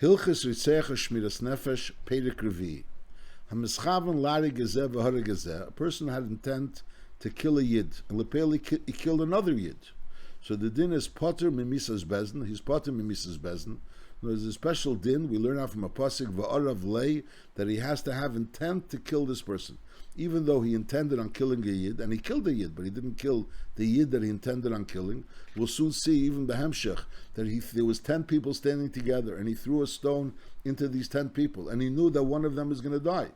Hilchis Rotzeach Shmiras Nefesh Perek Revi. Hamischaven Lari Gezeh v'Hara Gezeh. A person had intent to kill a yid, and lepeli he killed another yid. So the din is potter mimisas bezin. He's potter mimisas bezin. There's a special din we learn out from a pasuk va'arav lei that he has to have intent to kill this person, even though he intended on killing a yid, and he killed a yid, but he didn't kill the yid that he intended on killing. We'll soon see even behemshech that there was 10 people standing together, and he threw a stone into these 10 people, and he knew that one of them is going to die.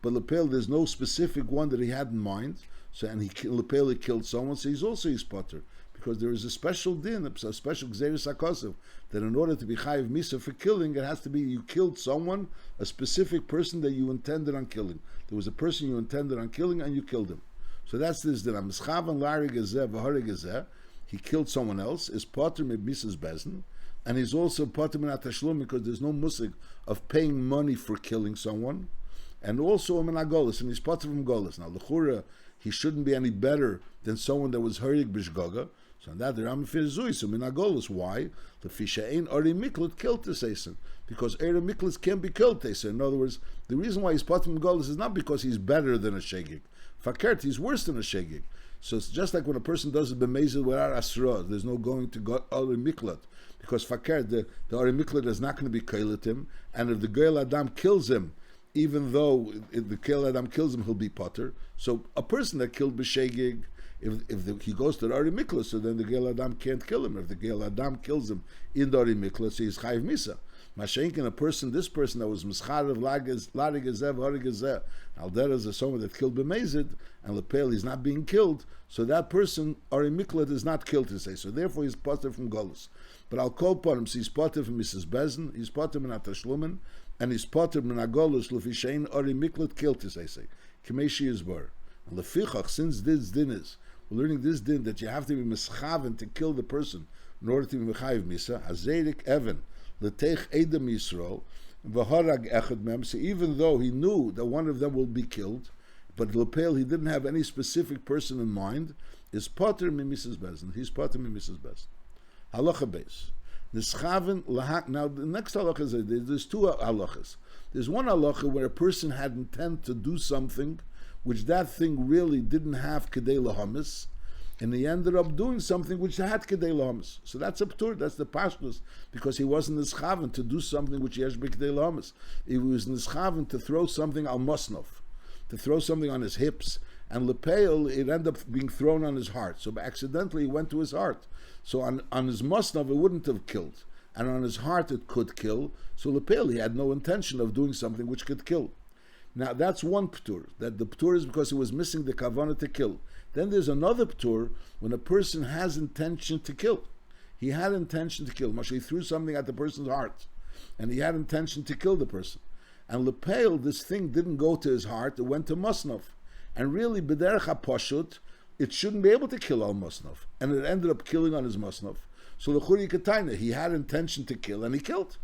But lepel, there's no specific one that he had in mind. So, and lepel killed someone, so he's also his potter, because there is a special din, a special gzeirus hakosov, that in order to be chayiv misa for killing, it has to be you killed someone, a specific person that you intended on killing. There was a person you intended on killing, and you killed him. So that's this din. He killed someone else. Is potter mit misas bezin, and he's also potter min atashlum because there's no musig of paying money for killing someone, and also a menagolis, and he's potter from golis. Now l'chura, he shouldn't be any better than someone that was harig bishgaga. So on that the Ram Firzui, so minagolis. Why? The fisha ain't Ari Miklat killed Teseisen. Because Ari Miklat can't be killed Teseisen. In other words, the reason why he's Patim Golis is not because he's better than a Shegig. Fakert, he's worse than a Shegig. So it's just like when a person does a Bemezil without Asra, there's no going to go Ari Miklat. Because Fakert, the Ari Miklat is not going to be Kailatim, and if the Gael Adam kills him, even though if the Gael Adam kills him, he'll be Potter. So a person that killed B'Shegig, he goes to the Ari Mikla, so then the Gael Adam can't kill him. If the Gael Adam kills him in the Ari Mikla, so he's Chayiv Misa. Mashenkin, this person that was Mischarev, Lari Gezev, Ari Gezev, Aldera is someone that killed B'Mezid, and Lepel, he's not being killed, so that person, Ari Mikla, is not killed to say. So therefore he's potter from Golus. But I'll call upon him, so he's potter from Mrs. Bezin, he's potter from Atashlumen, and he's potter from Agolus, Lefishain, Ari Mikla, killed to say. Kameshi is bar. And Lefichach, since this din is, we're learning this din that you have to be mischaven to kill the person in order to be mechayiv misa. Hazerik Evan letech edem Yisrael v'harag echad mem. So even though he knew that one of them will be killed, but lepel he didn't have any specific person in mind, is potter mimisas bezin. He's potter mimisas bezin. Halacha beis. Nischaven lahak. Now the next halacha is there's two halachas. There's one halacha where a person had intent to do something which that thing really didn't have kedei lahamis, and he ended up doing something which had kedei lahamis. So that's a ptur, that's the pashtus, because he wasn't nischaven to do something which he has kedei lahamis. He was nischaven to throw something al mosnov, to throw something on his hips, and lepeil, it ended up being thrown on his heart. So accidentally it went to his heart. So on his mosnov it wouldn't have killed, and on his heart it could kill. So lepeil, he had no intention of doing something which could kill. Now that's one ptur. That the ptur is because he was missing the kavanah to kill. Then there's another ptur when a person has intention to kill. He had intention to kill. He threw something at the person's heart, and he had intention to kill the person. And lepeil, this thing didn't go to his heart; it went to musnov. And really, b'derech haposhut, it shouldn't be able to kill al musnov, and it ended up killing on his musnov. So the churi kataina, he had intention to kill, and he killed.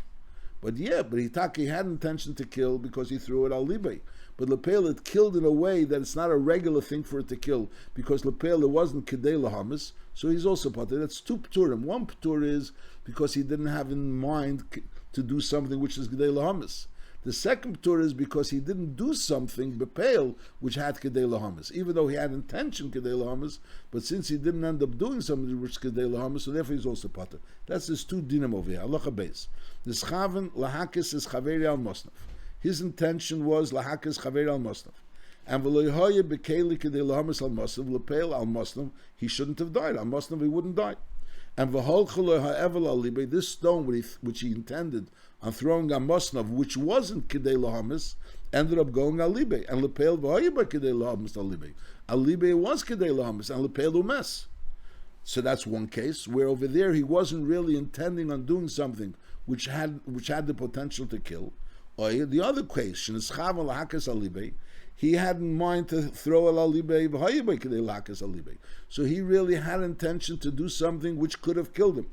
But he had intention to kill because he threw it al libay. But lepel, it killed in a way that it's not a regular thing for it to kill, because lepel, it wasn't kedei lahamis, so he's also potter. That's two pturim. One ptur is because he didn't have in mind to do something which is kedei lahamis. The second ptur is because he didn't do something bepel which had kedei lahamis, even though he had intention kedei lahamis, but since he didn't end up doing something which is kedei lahamis, so therefore he's also potter. That's his two dinim over here. Halacha beis. This chaven lahakis is chaveri al mosnaf. His intention was lahakis chaveri al mosnaf, and v'loyhoye bekeli kedei lahamis al mosnaf lepel al mosnaf. He shouldn't have died. Al mosnaf he wouldn't die. And v'holchelo ha'evel al libay, this stone which he intended on throwing a mosnav, which wasn't kedei lahamis, ended up going al libay. And lepel v'hoye ba kedei lahamis al libay. Al libay was kedei lahamis, and lepel umes. So that's one case where over there he wasn't really intending on doing something which had the potential to kill. Or the other case, shenischav al hakas al libay, he had in mind to throw al libay v'hoye ba kedei lahakas al libay. So he really had intention to do something which could have killed him.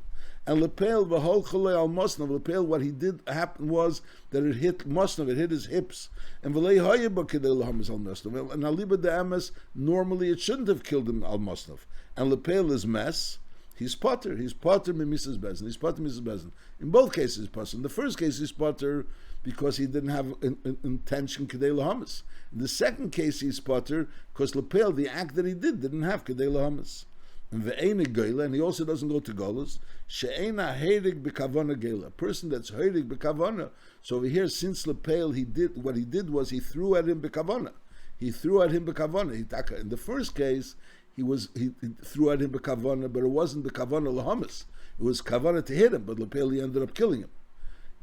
And lepel v'hol cholei al mosnav, lepel, what he did happen was that it hit mosnav, it hit his hips. And v'lei hoye ba kedei lahamis al mosnav. And aliba de emes, normally it shouldn't have killed him al mosnav. And lepel is mess, he's potter me Mrs. Bezin. He's potter Mrs. Bezin. In both cases, he's potter. In the first case, he's potter because he didn't have intention kedei lahamis. In the second case, he's potter because lepel, the act that he didn't have kedei lahamis. And ve'ena geila, and he also doesn't go to golas. She'ena heirig bekavana geila, a person that's heirig bekavana. So over here, since lepel, what he did was he threw at him bekavana. He threw at him bekavana. In the first case, he threw at him bekavana, but it wasn't bekavana lahamis. It was kavana to hit him, but lepel he ended up killing him.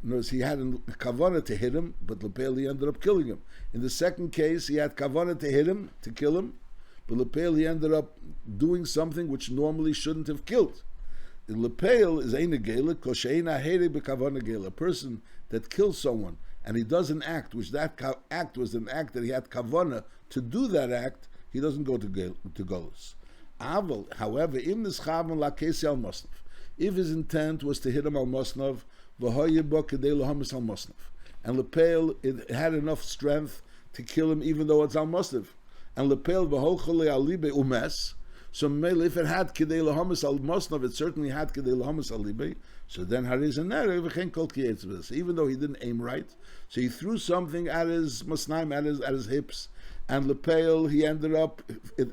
Notice he had kavana to hit him, but lepel he ended up killing him. In the second case, he had kavana to hit him, to kill him, but lepel he ended up doing something which normally shouldn't have killed. In lepel is eina gela, kosheina heire bekavana gela. A person that kills someone and he does an act, which that act was an act that he had kavana to do that act, he doesn't go to golus. However, im nischavan la kesi al masnaf, if his intent was to hit him al masnaf, v'hoyeba kedei lahamis al masnaf, and lepel it had enough strength to kill him even though it's al masnaf, and lepel v'hochale alibe umes. So if it had kedei lahamis al masnaf, it certainly had kedei lahamis al libe. So then hariz and v'chen kol kiyetzvus. Even though he didn't aim right, so he threw something at his masnaim, at his hips, and lepel it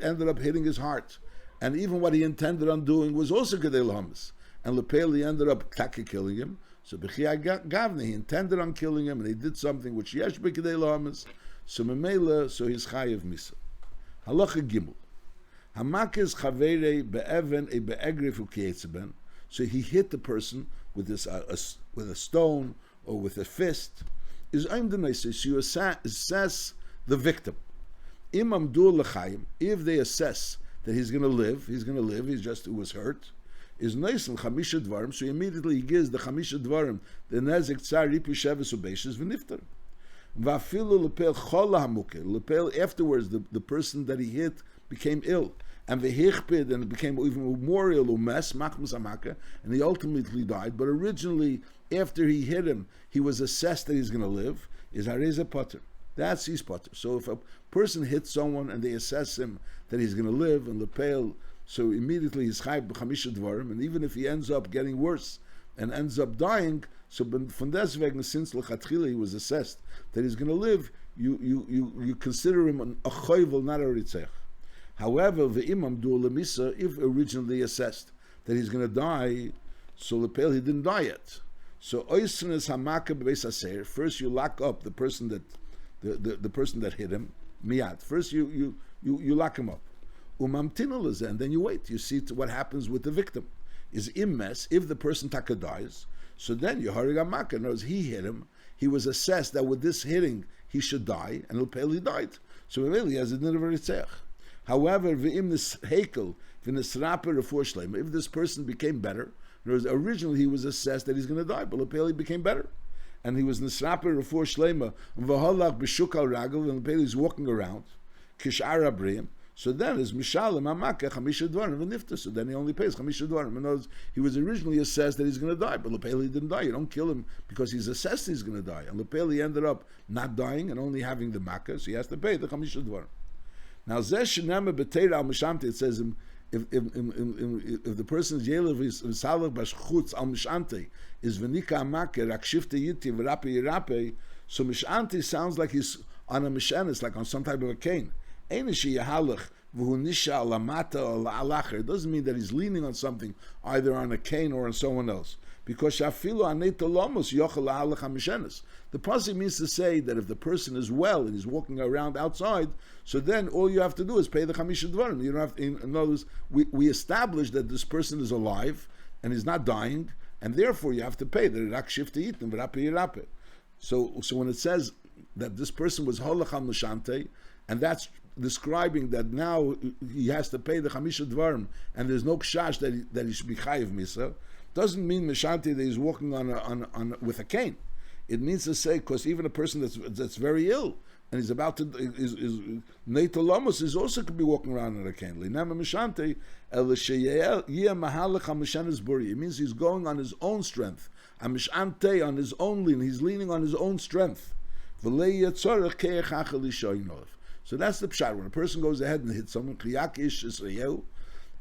ended up hitting his heart, and even what he intended on doing was also kedei lahamis, and lepel he ended up killing him. So b'chiyah gavne, he intended on killing him, and he did something which yesh b'kedei lahamis. So memela, so he's chayiv misa. Halacha gimel. Hamakes chaverei be'even e be'egrif u'kiyetzeben. So he hit the person with this with a stone or with a fist. Is aim denaisa. So you assess the victim. Im amdu l'chayim. If they assess that he's going to live. He was hurt. Is nice and chamisha dvarim. So immediately he gives the chamisha dvarim, the nezik tsar ripu sheves ubeishes v'niftar. Vafilu lepel chol hamuke. Lepel afterwards, the person that he hit became ill, and vehichpid, and it became even more ill. Umes machmas amaka, and he ultimately died. But originally, after he hit him, he was assessed that he's going to live. Is hareza potter. That's his potter. So if a person hits someone and they assess him that he's going to live, and lepel, so immediately he's chayv b'chamisha dvarim, and even if he ends up getting worse and ends up dying, so from deswegen, since lechatchila he was assessed that he's going to live, you consider him a choivel, not a ritzech. However, ve'imam du lemisa, if originally assessed that he's going to die, so lepel he didn't die yet. So oisnes hamaka b'beis haseir. First, you lock up the person that the person that hit him. Miyad. First, you lock him up. Umamtinul, and then you wait. You see what happens with the victim. Is immes, if the person taka dies, so then you harig hamaka. Knows he hit him. He was assessed that with this hitting he should die, and lepel he died. So really, has a din of a ritzech. However, if this person became better, originally he was assessed that he's going to die, but lepel he became better, and he was nisraper refuah shleima, v'halach b'shukal ragel, and lepel he's walking around, kishar abriyim. So then is mishalim amaka chamisha dvarim v'nifta. So then he only pays chamisha dvarim. In other words, he was originally assessed that he's going to die, but lepel he didn't die. You don't kill him because he's assessed he's going to die, and lepel he ended up not dying and only having the makkah, so he has to pay the chamisha dvarim. Now, zesh shenema b'teira al mishamte, it says if the person's yelev is salach b'shchutz al mishante is v'nika amaker rak shifte yiti v'rape yirape, so mishante sounds like he's on a mishanis, like on some type of a cane. Einishi yahalach v'hu nisha alamata or la'alacher. It doesn't mean that he's leaning on something, either on a cane or on someone else. Because shafilu aneta lomos yochel la'alach hamishanis. The pasuk means to say that if the person is well and he's walking around outside, so then all you have to do is pay the chamisha dvarim. You don't have to, in other words, we establish that this person is alive and he's not dying, and therefore you have to pay the rak shifte yitim v'rape yirape. So when it says that this person was holacham l'shante, and that's describing that now he has to pay the chamisha dvarim, and there's no kshash that he should be chayiv misa, doesn't mean mishanti that he's walking on with a cane. It means to say, because even a person that's very ill and he's about to is neitolamos is also could be walking around on a cane. It means he's going on his own strength. Amishante on his own lean. He's leaning on his own strength. So that's the pshat. When a person goes ahead and hits someone,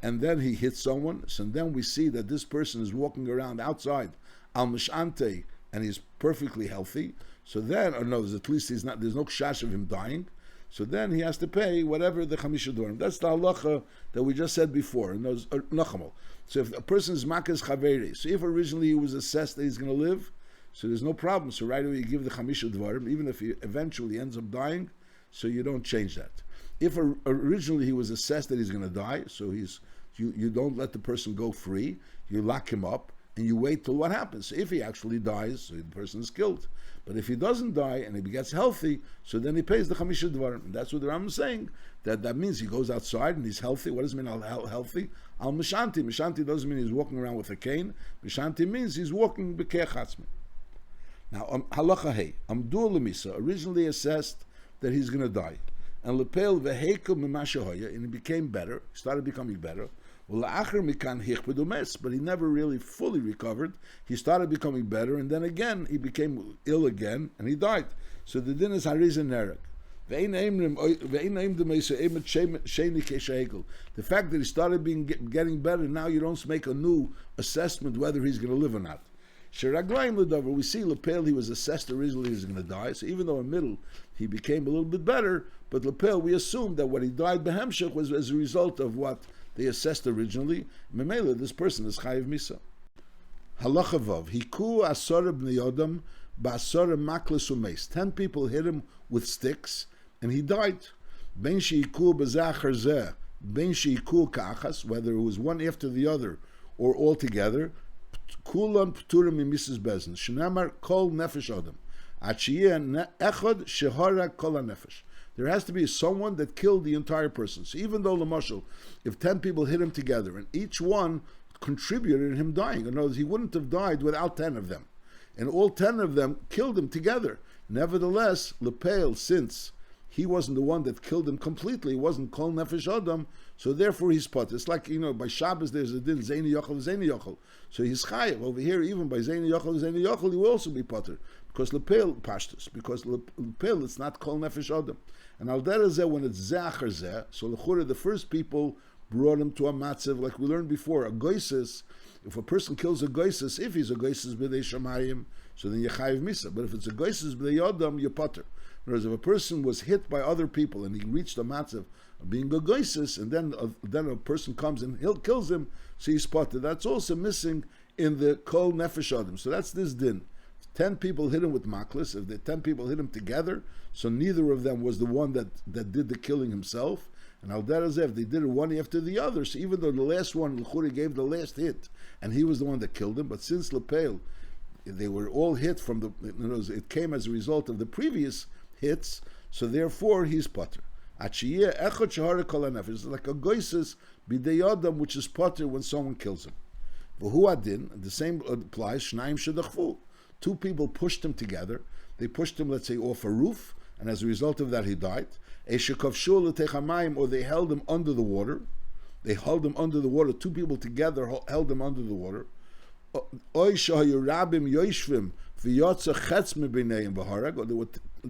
and then he hits someone, so then we see that this person is walking around outside al mishante, and he's perfectly healthy. So then, or no, at least there's no kshash of him dying. So then he has to pay whatever the chamisha dorim. That's the halacha that we just said before. And those nachamal. So if a person is makas chaveri, so if originally he was assessed that he's going to live, so there's no problem. So right away you give the chamisha dvarim, even if he eventually ends up dying. So you don't change that. If originally he was assessed that he's going to die, so you don't let the person go free. You lock him up and you wait till what happens. So if he actually dies, so the person is killed. But if he doesn't die and he gets healthy, so then he pays the chamisha dvarim. And that's what the Rambam is saying. That means he goes outside and he's healthy. What does it mean healthy? Al mishanti. Mishanti doesn't mean he's walking around with a cane. Mishanti means he's walking b'keach chatzmi. Now halacha hey, amdur lemisa originally assessed that he's going to die, and lepel vehekel mimashahoya, and he became better. He started becoming better. But he never really fully recovered. He started becoming better, and then again he became ill again, and he died. So the din is hariz and nerek. The fact that he started getting better, now you don't make a new assessment whether he's going to live or not. We see Lepel, he was assessed originally he's going to die. So even though in the middle he became a little bit better, but Lepel, we assume that when he died behemshech was as a result of what they assessed originally. Memela, this person is chayiv misa. Halacha vav, hiku asara b'nei yodam ba'asara makles umeis. 10 people hit him with sticks, and he died. Ben shehiku b'zachar zeh, ben shehiku ka'achas, whether it was one after the other or all together. Kulan p'turim mimisas bezin. Shnamar kol nefesh adam. Achiyeh echad shehara kol nefesh. There has to be someone that killed the entire person. So even though Lamashal, if 10 people hit him together and each one contributed in him dying, in other words, he wouldn't have died without 10 of them. And all 10 of them killed him together. Nevertheless, Lepel, since he wasn't the one that killed him completely, he wasn't Kol Nefesh Adam, so therefore he's pot. It's like, by Shabbos there's a din, Zeini Yochel. So he's chayiv. Over here, even by Zeini Yochel, he will also be potter. Because Lepel, Pashtus, because Lepel, it's not Kol Nefesh Adam. And al derazeh, when it's zachar zeh, so l'chura, the first people brought him to a matzav, like we learned before, a goises. If a person kills a goises, if he's a goises b'dei shamayim, so then you chayiv misa. But if it's a goises b'dei yodam, you potter. Whereas if a person was hit by other people and he reached a matzav of being a goises, and then a person comes and kills him, so he's potter. That's also missing in the kol nefesh adam. So that's this din. 10 people hit him with maklis. If the 10 people hit him together, so neither of them was the one that did the killing himself. And al derazeh, they did it one after the other. So even though the last one, L'churi gave the last hit, and he was the one that killed him, but since Lepel, they were all hit from it came as a result of the previous hits, so therefore he's potter. It's like a goises b'dei adam, which is potter when someone kills him. V'hu adin, the same applies, shnaim shedachfu. 2 people pushed him together. They pushed him, let's say, off a roof, and as a result of that, he died. Or they held him under the water. They held him under the water. 2 people together held him under the water. Or there were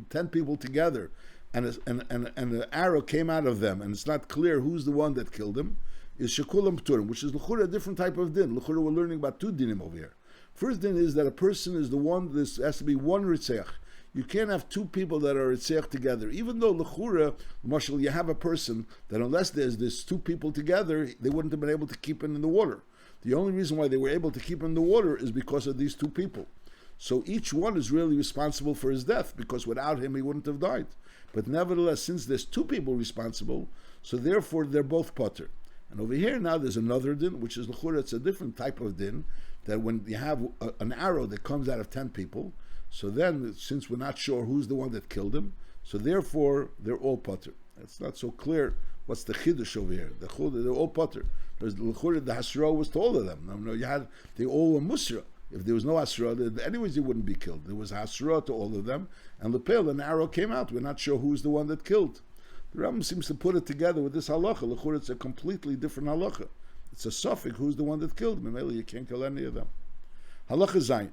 10 people together, and an arrow came out of them, and it's not clear who's the one that killed him. Is shekulam pturim, which is l'chura a different type of din. L'chura, we're learning about 2 dinim over here. First thing is that a person is the one, this has to be one Rotzeach. You can't have 2 people that are Rotzeach together. Even though l'chura, Marshal, you have a person that unless there's 2 people together, they wouldn't have been able to keep him in the water. The only reason why they were able to keep him in the water is because of these 2 people. So each one is really responsible for his death, because without him he wouldn't have died. But nevertheless, since there's 2 people responsible, so therefore they're both potter. And over here now there's another din, which is l'chura, it's a different type of din, that when you have an arrow that comes out of 10 people, so then since we're not sure who's the one that killed him, so therefore they're all potter. It's not so clear what's the chiddush over here. They're all potter. Because the hasra was to all of them. No, they all were musra. If there was no hasra, anyways they wouldn't be killed. There was hasra to all of them, and lepel, an arrow came out. We're not sure who's the one that killed. The Rambam seems to put it together with this halacha. L'chura, it's a completely different halacha. It's a suffix who's the one that killed him. You can't kill any of them. Halacha zayin.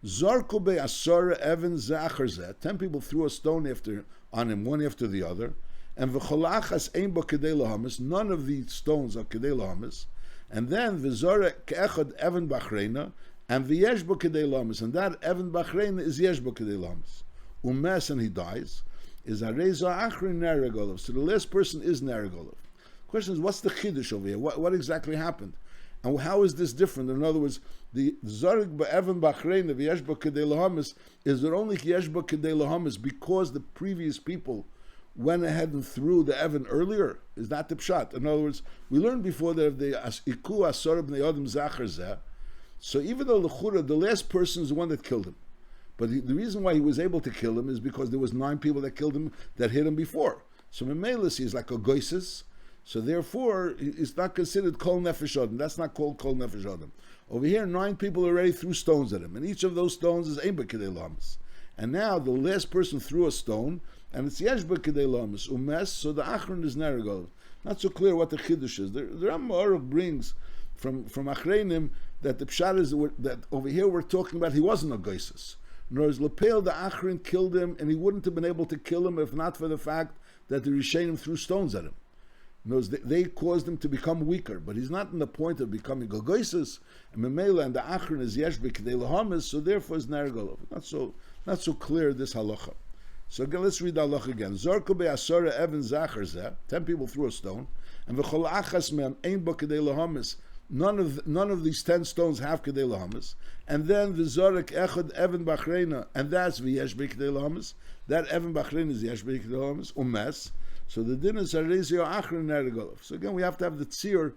Zarku be'asara even zachar zeh. 10 people threw a stone on him, one after the other. and v'cholachas ein bo kedei lahamis, none of the stones are kedei lahamis, and then v'zorek echad even bachreina, and v'yesh bo kedei lahamis, and that even bachreina is yesh bo kedei lahamis. Umes, and he dies, is areza achrin neragolov. So the last person is neragolov. Question is, what's the chiddush over here? What exactly happened? And how is this different? In other words, the Zarek Ba'evan Bachrein of Yeshba Kedei Lahamis is there only Yeshba Kedei Lahamis because the previous people went ahead and threw the Evan earlier? Is that the pshat? In other words, we learned before that if they Iku Asar B'nei Adam Zachar Zeh, so even though the last person is the one that killed him, but the reason why he was able to kill him is because there was 9 people that killed him that hit him before. So Memelis, he's like a goisis. So therefore, it's not considered kol nefesh adam. That's not called kol nefesh adam. Over here, 9 people already threw stones at him, and each of those stones is ein b'kedei lahamis. And now the last person threw a stone, and it's yesh b'kedei lahamis umes. So the achron is neragol. Not so clear what the chiddush is. The Ram Aruch brings from achreinim that the pshat is that over here we're talking about he wasn't a goisus. Nor is lepel the achron killed him, and he wouldn't have been able to kill him if not for the fact that the rishenim threw stones at him. Knows they caused him to become weaker, but he's not in the point of becoming gogoisis, and memela and the achron is yesh b'kedei lahamis, so therefore is nergolov. Not so clear this halacha. So again, let's read the halacha again. Zorko be'asora even zachar zeh, 10 people threw a stone, and v'chol achas me'am ein b'kedei lahamis. None of these 10 stones have kedei lahamis, and then v'zorek echad even bachreina, and that's v'yesh b'kedei lahamis. That even bachreina is yesh b'kedei lahamis umes. So the din is harezio achrin nergolov. So again, we have to have the tzir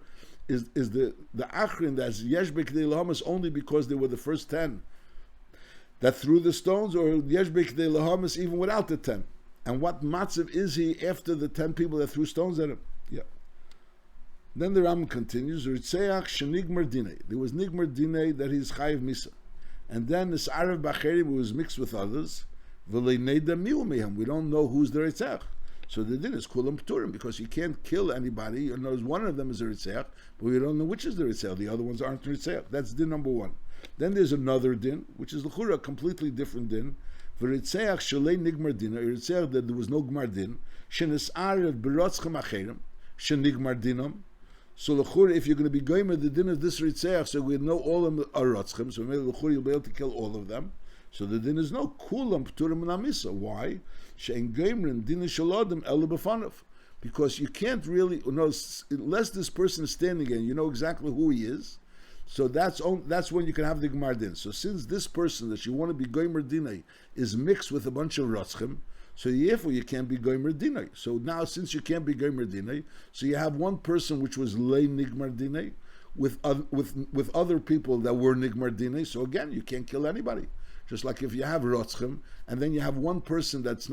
is the achrin that's yesh b'kedei lahamis only because they were the first 10 that threw the stones, or yesh b'kedei lahamis even without the 10. And what matzav is he after the 10 people that threw stones at him? Yeah. Then the Ram continues, Rotzeach shenigmar dinei. There was nigmar dinei that he's chayiv misa, and then this Arav Bacherim was mixed with others. V'lei neida miu meham. We don't know who's the Rotzeach. So the din is kulam pturim because you can't kill anybody. You know, one of them is a Rotzeach, but we don't know which is the Rotzeach. The other ones aren't Rotzeach. That's din number 1. Then there's another din, which is l'chura, a completely different din. V'Rotzeach shalei nigmar din. A Rotzeach that there was no gmar din. Shenes arev berotzchem acherim. Shenigmar dinam. So l'chura, if you're going to be going with the din of this Rotzeach, so we know all of them are rotzchem. So maybe l'chura you'll be able to kill all of them. So the din is no kulam pturim namisa. Why? She'en geimrin din shaladim ela b'fanav, because you can't really unless this person is standing and you know exactly who he is. So that's when you can have the gemar din. So since this person that you want to be goimer dinay is mixed with a bunch of rotzchem, so therefore you can't be goimer dinay. So now since you can't be goimer dinay, so you have one person which was lay nigmar dinay with other people that were nigmar dinay. So again, you can't kill anybody. Just like if you have rotzchem, and then you have one person that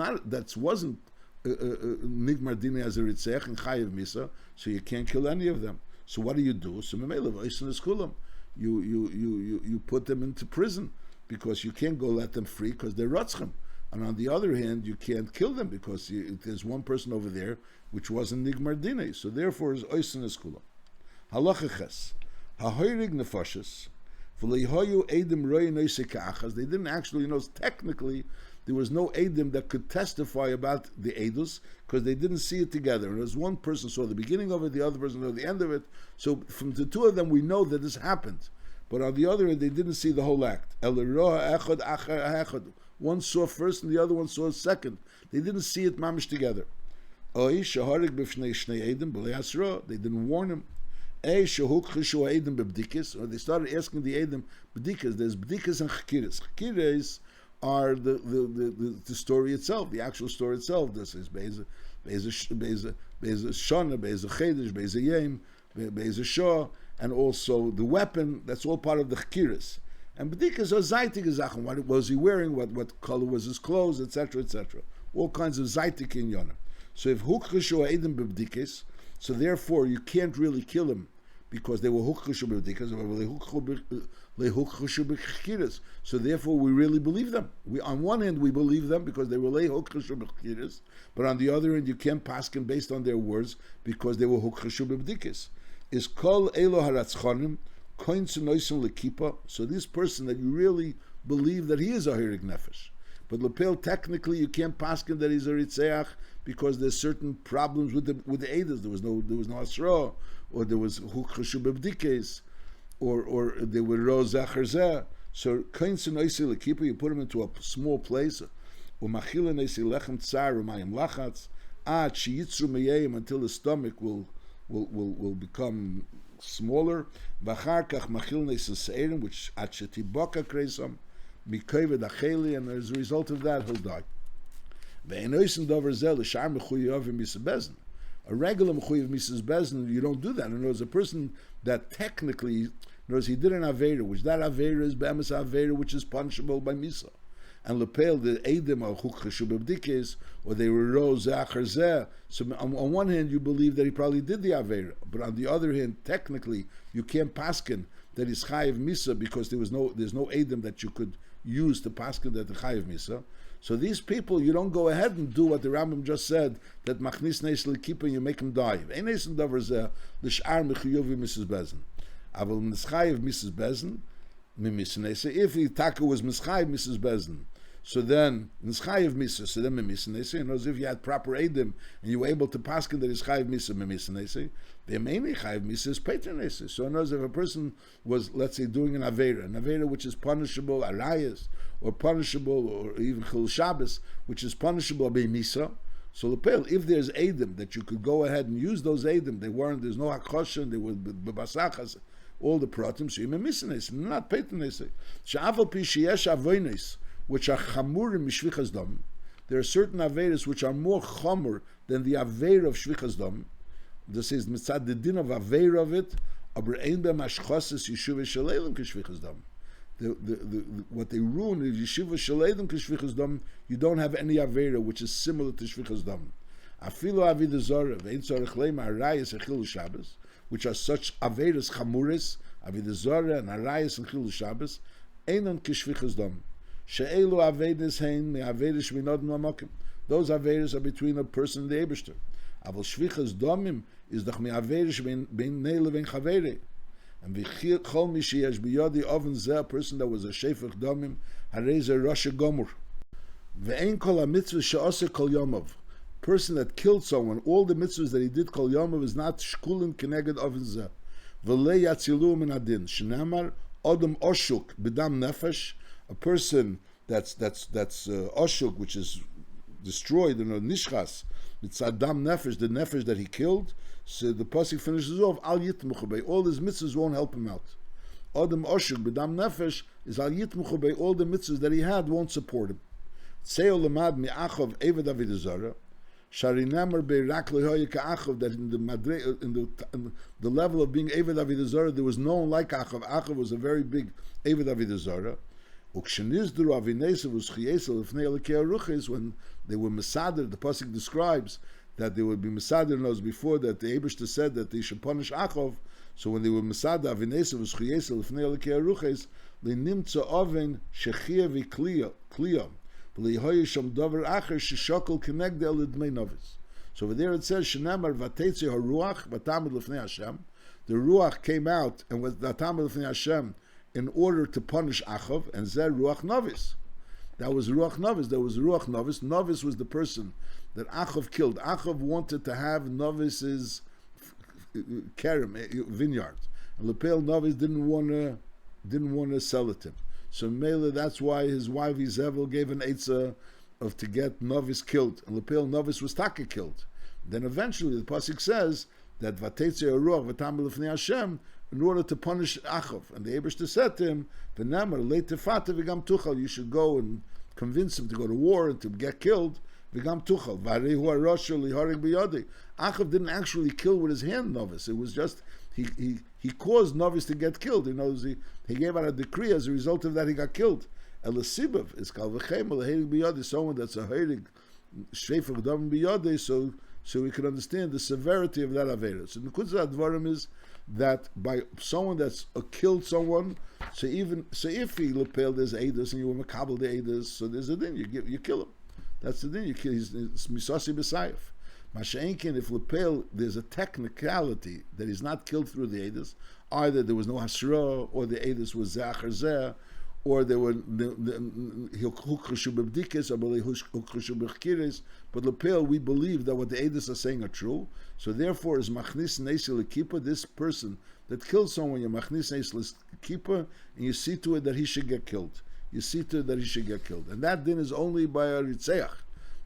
wasn't nigmar dinay as a ritzech and chayiv misa, so you can't kill any of them. So what do? So you put them into prison because you can't go let them free because they're rotzchem. And on the other hand, you can't kill them because there's one person over there which wasn't nigmar dinay. So therefore, is oisin eskulam. Halacha ches hahoyrig nefashis. They didn't actually, technically there was no Eidim that could testify about the Eidus because they didn't see it together. And as one person saw the beginning of it, the other person saw the end of it. So from the two of them, we know that this happened. But on the other hand, they didn't see the whole act. One saw first and the other one saw second. They didn't see it mamish together. They didn't warn him. Or they started asking the Eidim b'dikas. There's b'dikas and chakiras. Chakiras are the story itself, the actual story itself. This is Be'ez Shana, Be'ez Chedesh, Be'ez Yem, Be'ez Shah, and also the weapon. That's all part of the chakiras. And b'dikas are zaytik zachen. What was he wearing? What color was his clothes, etc., etc. All kinds of zaytik in yonah. So if hukchishu Eidim b'dikas, so therefore you can't really kill him, because they were hukchishu b'dikas, so therefore we really believe them. On one hand we believe them because they were hukchishu b'dikas, but on the other hand you can't paskin based on their words because they were hukchishu b'dikas. Is kol elo haratzchanim koin sunoisim lekipa. So this person that you really believe that he is a hirig nefesh, But lepel, technically, you can't paskin that he's a Rotzeach because there's certain problems with the Eidos. There was no Asra, or there was Hukchashu Bebdikes, or there were Rotzeach Zeh. So Kain Senoisi Lekipa, you put him into a small place, Umachila Nesi Lechem Tsar Umayim Lachatz, Shiyitzru Meyayim, until the stomach will become smaller. V'achar kach machil Nesi Seirim, which Atshetiboka Kreisam, Mikayved Acheli, and as a result of that, he'll die. Ve'enoisen Dover Zel, Shar Mechuyav Misa Bezin. A regular Mechuyav Misa Bezin, you don't do that. In other words, a person that technically, in other words, he did an Aveira, which that Aveira is Be'emes Aveira, which is punishable by Misa. And lepel the Eidim or Hukchashu Bebdikes, or they were Rotzeach Zeh. So on one hand, you believe that he probably did the Aveira, but on the other hand, technically, you can't paskin that he's Chayiv Misa because there's no Eidim that you could use to paskin that the Chayiv Misa. So these people, you don't go ahead and do what the Rambam just said, that Machnis Neis Lekipa, you make him die. Ein Eisen Davar Zeh, L'sh'ar Mechuyovi Mrs. Bezin. Aval Mischayiv Mrs. Bezin, if the Taka was Mischayiv Mrs. Bezin, so then Nischayiv Misa, so then Mimisanese, and as if you had proper Eidim and you were able to paskin that is Chayiv Misa Mimisanese, the mainly Chayiv Misa is Patronese. So in other words, if a person was, let's say, doing an Aveira which is punishable, Arayas, or punishable, or even Chil Shabbos, which is punishable by Misa, so Lepel, if there's Eidim that you could go ahead and use those Eidim, there's no Hakoshen, they were Bebasachas, all the Pratim, so you're Mimisanese, not Patronese. Sha'aval Pi Sheyesh Avoines, which are chamurim mishvichas dam. There are certain averas which are more chamur than the aveira of shvichas dam. This is mitzad the din of aveira of it, aber ein bem ashchoses yeshuva shaleilim k'shvichas dam. What they ruin is yeshuva shaleilim k'shvichas dam. You don't have any aveira which is similar to shvichas dam. Afilo avidah zara ve'ein tzarich leima arayas echil Shabbos, which are such averas chamuris, avidah zara and arayas and chil Shabbos, einon k'shvichas dam. She'elu avedas hein me avedas shminod mamakim. Those avedas are between a person and the Eibishter. Aval shvichas domim is doch me avedas ben neile ben chavere. And v'chol mi sheyesh biyodi oven zeh, a person that was a shefach domim, hareze roshe gomur. Ve'ein kol ha-mitzvah she'ose kol yomov. Person that killed someone, all the mitzvahs that he did kol yomov is not shkulim keneged oven zeh. V'lei yatzilu min adin. Shenamar odom oshuk b'dam nefesh. A person that's oshuk, which is destroyed, nishchas, it's adam nefesh, the nefesh that he killed. So the pasuk finishes off al yitmuchu bei. All his mitzvahs won't help him out. Adam oshuk b'dam nefesh is al yitmuchu bei. All the mitzvahs that he had won't support him. Tzeo lemad mi'achov eved avidah zara. Sharinamer be'rak lehoye ka'achov, that in the level of being eved avidah zara, there was no one like Achov. Achov was a very big eved avidah zara. When they were Mesader, the pasuk describes that they would be Mesader, knows before that the Eibishter said that they should punish Achov. So when they were Mesader, Avinesa was Chiyesel, Lefnei Elikei Aruches, Nimtza Oven, Shechia V'Kliya, V'Lihoye Shom Dover Acher, Sheshokol Kenegdel L'Dmei Novis. So over there it says, Shenamar Vatetze HaRuach, Vatamid Lefnei Hashem. The Ruach came out and was Vatamid Lefnei Hashem in order to punish Achov, and Zer Ruach Novis. That was Ruach Novis. There was Ruach Novis. Novis was the person that Achov killed. Achov wanted to have Novis's kerem, vineyard. And Lepel Novis didn't want to sell it to him. So Mela, that's why his wife Izevel gave an eitzah of to get Novis killed. And Lepel Novis was Taka killed. Then eventually the pasuk says that Vatetze Ruach Vatamil Lefnei Hashem, in order to punish Achov. And the Eibishter said to him, V'namar leitefata v'gam tuchal, you should go and convince him to go to war and to get killed, v'gam tuchal, v'arehu haroshu liharig b'yodei. Achov didn't actually kill with his hand Novis. It was just, he caused Novis to get killed. You know, he gave out a decree, as a result of that he got killed. Elasibav is kal v'chem, liharig b'yodei, someone that's a harig, shreifach dam b'yodei, so we can understand the severity of that Avera. So the Kutzah Advarim is that by someone that's killed someone, so if he lepel there's Eidos and you were makabel the Eidos, so there's a din, you kill him. That's the din, you kill. He's misasi b'sayif. Masha'enkin, if lepel there's a technicality that he's not killed through the Eidos, either there was no hasra or the Eidos was zeh, or they were hukrushu b'bdikis, or hukrushu b'chkiris. But lepel, we believe that what the edus are saying are true. So therefore, is machnis neisel kippah, this person that kills someone, you machnis neisel kippah, and you see to it that he should get killed. You see to it that he should get killed, and that din is only by a Rotzeach,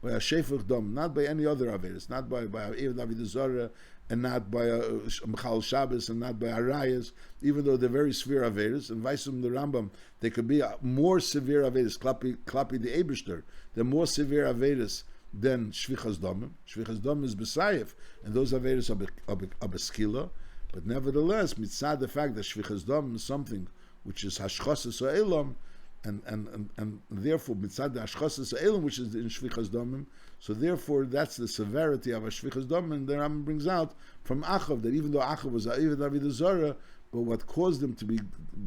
by a shefach dam, not by any other averis, not by a David Zara, and not by a Mechal Shabbos, and not by Arayas, even though they're very severe averis. And Vaisum the Rambam, they could be more severe averis. Klapi the Eibishter, they're more severe averis than Shvichas Damim. Shvichas Damim is B'sayef, and those averis are B'skila. But nevertheless, mitzad the fact that Shvichas Damim is something which is Hashchosas Elam, and therefore mitzad the Hashchosas Elam, which is in Shvichas Damim, so therefore that's the severity of a Shvichas Damim, and the Rambam brings out from Achav that even though Achav was Aviv David Zara, but what caused him to be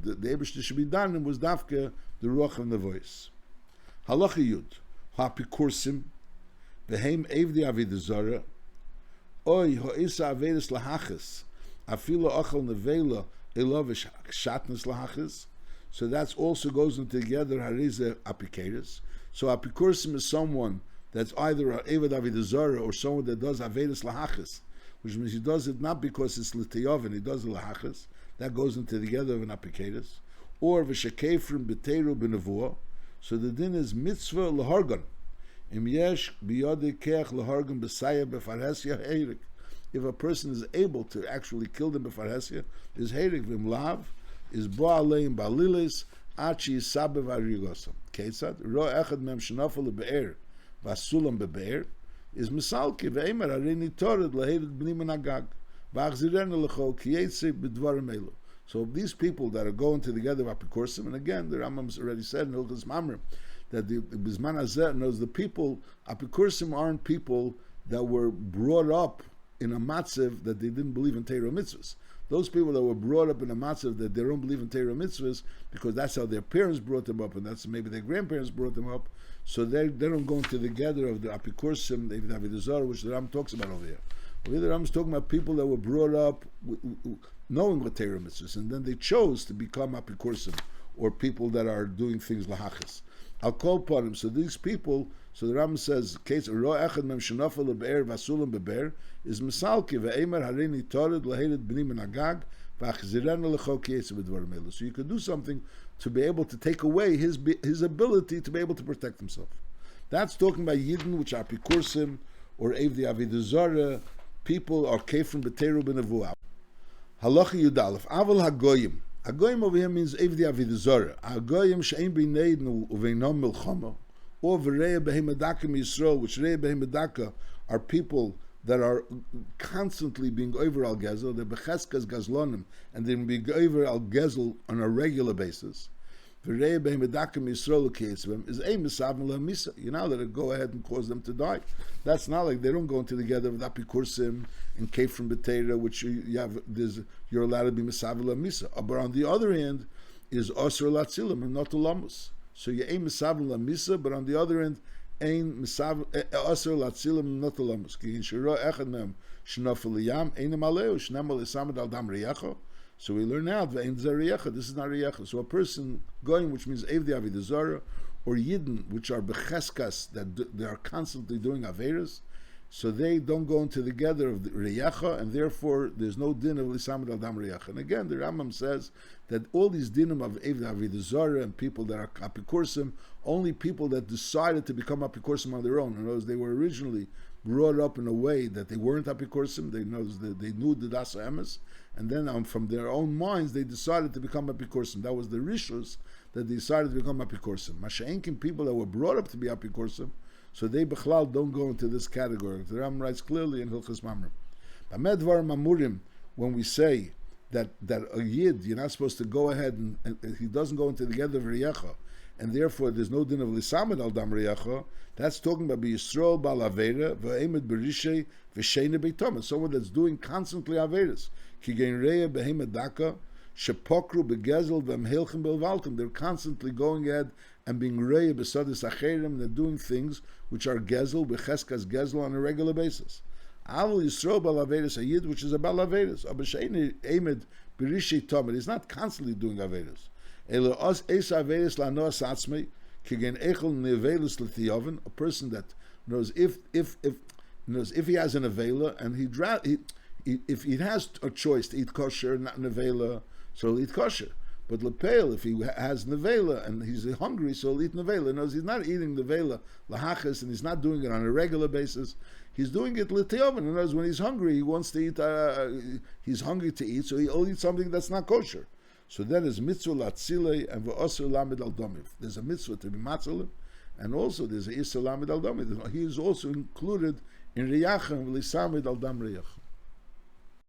the Eibishter should be done was Dafke the Ruach and the voice. Halacha Yud Hapikursim V'heim Evdi Avid Zara Oy Ho'isa Averis Lahachis Afilo Achal Nevela Elovish Shatnas Lahachis. So that's also goes in together Hariza Apikaris. So Apikursim is someone that's either a Eved Avid Zara or someone that does Averis Lahachis, which means he does it not because it's L'Teyov, he does the Lahachis. That goes into together of an Apikaris. Or V'shekefrim B'teiru B'nevuah. So the din is Mitzvah L'hargan. Im yesh biyode keach L'hargan B'saya B'farhesya Heirik. If a person is able to actually kill them B'farhesya, is Heirik V'im Lav, is Bo'aleim Ba'lilis, Achi Sabev Arigosam. Ketzad, Ro Echad Mem Shenafel Be'er, Vasulam Be'er, is Misalki Ve'emer Arini Tored Lahedet B'nim Agag, V'achzirenu L'cho Kiyetze B'dvarim Elu. So these people that are going together of Apikursim, and again, the Rambam's already said in Hilchos Mamre, that the Bizman Hazeh knows the people, Apikursim aren't people that were brought up in a matzav that they didn't believe in Torah mitzvahs. Those people that were brought up in a matzav that they don't believe in Torah mitzvahs because that's how their parents brought them up and that's maybe their grandparents brought them up, so they don't go into the gather of the Apikursim, the David Zara, which the Ram talks about over here. Over here the Ram is talking about people that were brought up knowing what Torah mitzvahs, and then they chose to become Apikursim, or people that are doing things lahachas. I'll call upon him. So these people, so the Ram says, case Ro Echad Mem Shenafel Be'er Vasulam Be'er is Misalki Ve'emer Harini Tored Lahedet B'nim Agag V'achzirenu L'cho Kiyetze B'dvarim Elu. So you could do something to be able to take away his ability to be able to protect himself. That's talking about Yidden, which are Apikursim, or Evdi Avidah Zara, people are Kefrim B'Teru B'Nevuah. Halacha Yudalef, Aval Hagoyim. Hagoyim over here means Evdi Avidah Zara. Hagoyim she'ein b'neidnu uveinom milchama, or v'reya behem medaka Yisrael, which reya behem medaka are people that are constantly being over al gezel, they're becheskas gazlonim, and they're being over al gezel on a regular basis. V'reya behem medaka Yisrael keitzvim is a misavim la'misa. You know that it go ahead and cause them to die. That's not like they don't go into together with apikursim and kefrim b'teira, which you're allowed to be misavila misa. But on the other hand, is osir latzilim and not lamus. So you ain't misavila misa, but on the other end, ain't osir latzilim not lamus. Ki in shiro echad mem shnafel yam ain't maleu shnemal isamad al dam riyacho. So we learn out that this is not riyacho. So a person going, which means evdi avidah zara, or yidden, which are becheskas, that they are constantly doing averas, so they don't go into the gather of the riyacha, and therefore there's no din of lisamad al dam riyacha. And again, the Rambam says that all these dinim of evdi avidah zara and people that are apikursim, only people that decided to become apikursim on their own. In other words, they were originally brought up in a way that they weren't apikursim. They knew the dasa emes, and then from their own minds they decided to become apikursim. That was the rishus that they decided to become apikursim. Masha'enkin, people that were brought up to be apikursim, so they bechlal don't go into this category. The Ram writes clearly in Hilchos Mamre. B'medvar mamurim, when we say that a yid, you're not supposed to go ahead and he doesn't go into the gather of riyacha, and therefore there's no din of lisamad al dam riyacha. That's talking about b'Yisrael ba'al avera v'emed b'rishay v'sheina beitom, someone that's doing constantly averas. Ki gein reya b'hemed daka shepokru begezel v'mhelchem belvaltim. They're constantly going ahead and being reya b'sadis acherim. They're doing things which are gezel b'cheskas gezel on a regular basis. Avol Yisrael ba'al averas, a yid which is a ba'al averas, ab'sheina emed b'rishay tomid. He's not constantly doing averas. Elo os esa averis la noas atzmei kigen echel nevelus l'tiyovin, a person that knows if he has an avela and if he has a choice to eat kosher, not nevela, so he'll eat kosher. But lepeil, if he has nevela and he's hungry, so he'll eat nevela. Knows he's not eating nevela lahachas, and he's not doing it on a regular basis. He's doing it l'tiyovin. In other words, when he's hungry, he wants to eat. He's hungry to eat, so he'll eat something that's not kosher. So then is mitzvah latzilei and v'osur lamed al domiv. There's a mitzvah to be matzalim, and also there's a isur lamed al domiv. He is also included in riyachim v'lisamed al dam riyach.